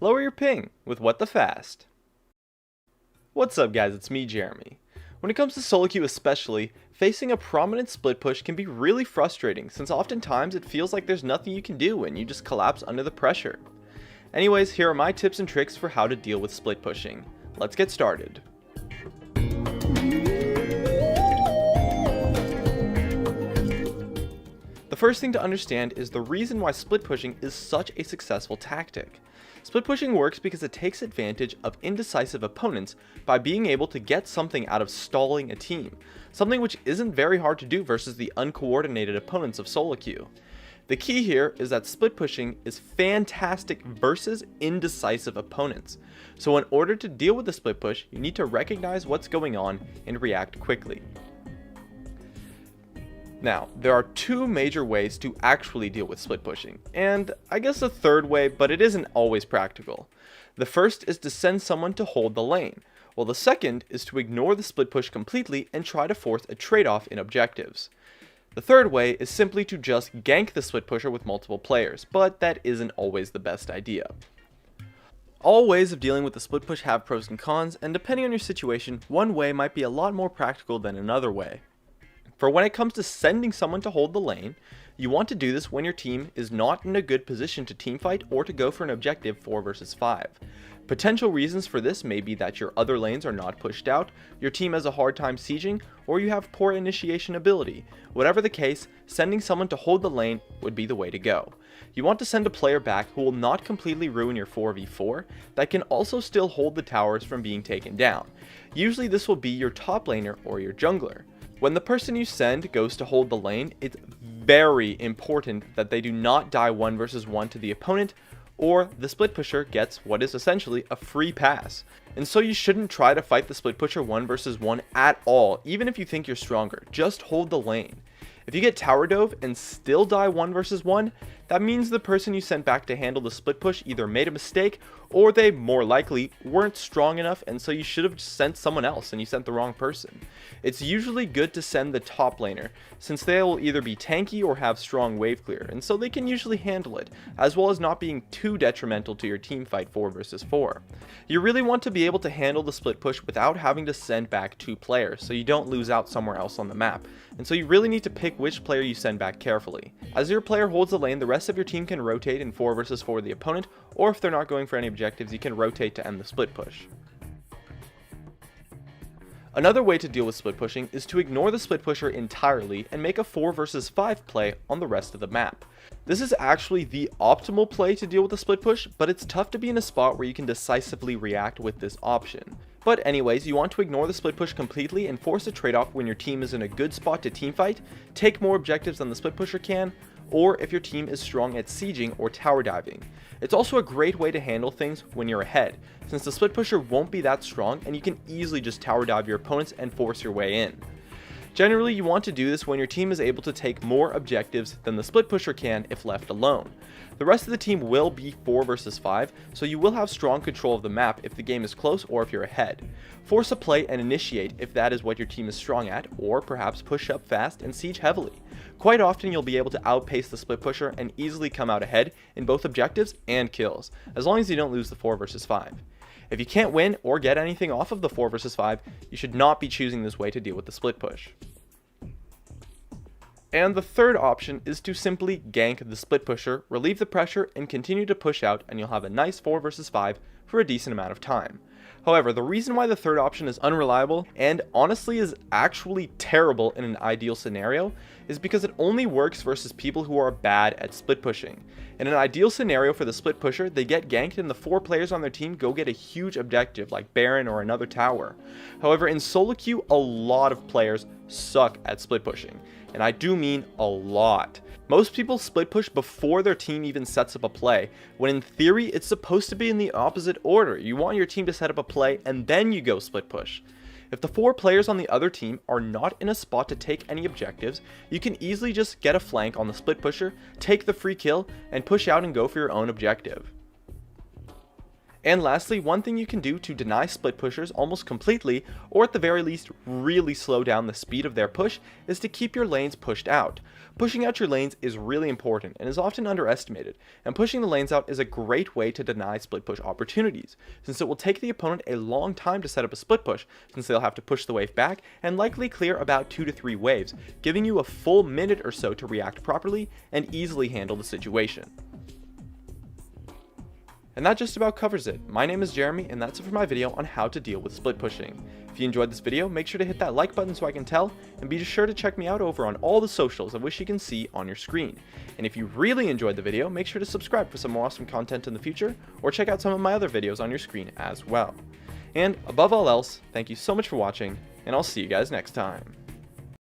lower your ping with What the Fast. What's up guys, it's me Jeremy. When it comes to solo queue especially, facing a prominent split push can be really frustrating since oftentimes it feels like there's nothing you can do and you just collapse under the pressure. Anyways, here are my tips and tricks for how to deal with split pushing. Let's get started. The first thing to understand is the reason why split pushing is such a successful tactic. Split pushing works because it takes advantage of indecisive opponents by being able to get something out of stalling a team, something which isn't very hard to do versus the uncoordinated opponents of solo queue. The key here is that split pushing is fantastic versus indecisive opponents, so in order to deal with the split push, you need to recognize what's going on and react quickly. Now, there are two major ways to actually deal with split pushing, and I guess a third way, but it isn't always practical. The first is to send someone to hold the lane, while the second is to ignore the split push completely and try to force a trade-off in objectives. The third way is simply to just gank the split pusher with multiple players, but that isn't always the best idea. All ways of dealing with the split push have pros and cons, and depending on your situation, one way might be a lot more practical than another way. For when it comes to sending someone to hold the lane, you want to do this when your team is not in a good position to teamfight or to go for an objective 4 versus 5. Potential reasons for this may be that your other lanes are not pushed out, your team has a hard time sieging, or you have poor initiation ability. Whatever the case, sending someone to hold the lane would be the way to go. You want to send a player back who will not completely ruin your 4v4, that can also still hold the towers from being taken down. Usually this will be your top laner or your jungler. When the person you send goes to hold the lane, it's very important that they do not die 1 versus 1 to the opponent, or the split pusher gets what is essentially a free pass. And so you shouldn't try to fight the split pusher 1 versus 1 at all, even if you think you're stronger. Just hold the lane. If you get tower dove and still die 1 versus 1, that means the person you sent back to handle the split push either made a mistake or they more likely weren't strong enough, and so you should have sent someone else and you sent the wrong person. It's usually good to send the top laner since they will either be tanky or have strong wave clear, and so they can usually handle it, as well as not being too detrimental to your team fight 4 versus 4. You really want to be able to handle the split push without having to send back 2 players so you don't lose out somewhere else on the map, and so you really need to pick which player you send back carefully. As your player holds the lane, the rest of your team can rotate in 4 versus 4 the opponent, or if they're not going for any objectives, you can rotate to end the split push. Another way to deal with split pushing is to ignore the split pusher entirely and make a 4 versus 5 play on the rest of the map. This is actually the optimal play to deal with the split push, but it's tough to be in a spot where you can decisively react with this option. But anyways, you want to ignore the split push completely and force a trade-off when your team is in a good spot to teamfight, take more objectives than the split pusher can, or if your team is strong at sieging or tower diving. It's also a great way to handle things when you're ahead, since the split pusher won't be that strong and you can easily just tower dive your opponents and force your way in. Generally, you want to do this when your team is able to take more objectives than the split pusher can if left alone. The rest of the team will be 4 versus 5, so you will have strong control of the map if the game is close or if you're ahead. Force a play and initiate if that is what your team is strong at, or perhaps push up fast and siege heavily. Quite often you'll be able to outpace the split pusher and easily come out ahead in both objectives and kills, as long as you don't lose the 4 versus 5. If you can't win or get anything off of the 4 versus 5, you should not be choosing this way to deal with the split push. And the third option is to simply gank the split pusher, relieve the pressure, and continue to push out, and you'll have a nice 4 versus 5 for a decent amount of time. However, the reason why the third option is unreliable, and honestly is actually terrible in an ideal scenario, is because it only works versus people who are bad at split pushing. In an ideal scenario for the split pusher, they get ganked and the 4 players on their team go get a huge objective like Baron or another tower. However, in solo queue, a lot of players suck at split pushing, and I do mean a lot. Most people split push before their team even sets up a play, when in theory it's supposed to be in the opposite order. You want your team to set up a play and then you go split push. If the 4 players on the other team are not in a spot to take any objectives, you can easily just get a flank on the split pusher, take the free kill, and push out and go for your own objective. And lastly, one thing you can do to deny split pushers almost completely, or at the very least really slow down the speed of their push, is to keep your lanes pushed out. Pushing out your lanes is really important and is often underestimated, and pushing the lanes out is a great way to deny split push opportunities, since it will take the opponent a long time to set up a split push, since they'll have to push the wave back and likely clear about 2 to 3 waves, giving you a full minute or so to react properly and easily handle the situation. And that just about covers it. My name is Jeremy, and that's it for my video on how to deal with split pushing. If you enjoyed this video, make sure to hit that like button so I can tell, and be sure to check me out over on all the socials of which you can see on your screen. And if you really enjoyed the video, make sure to subscribe for some more awesome content in the future, or check out some of my other videos on your screen as well. And above all else, thank you so much for watching, and I'll see you guys next time.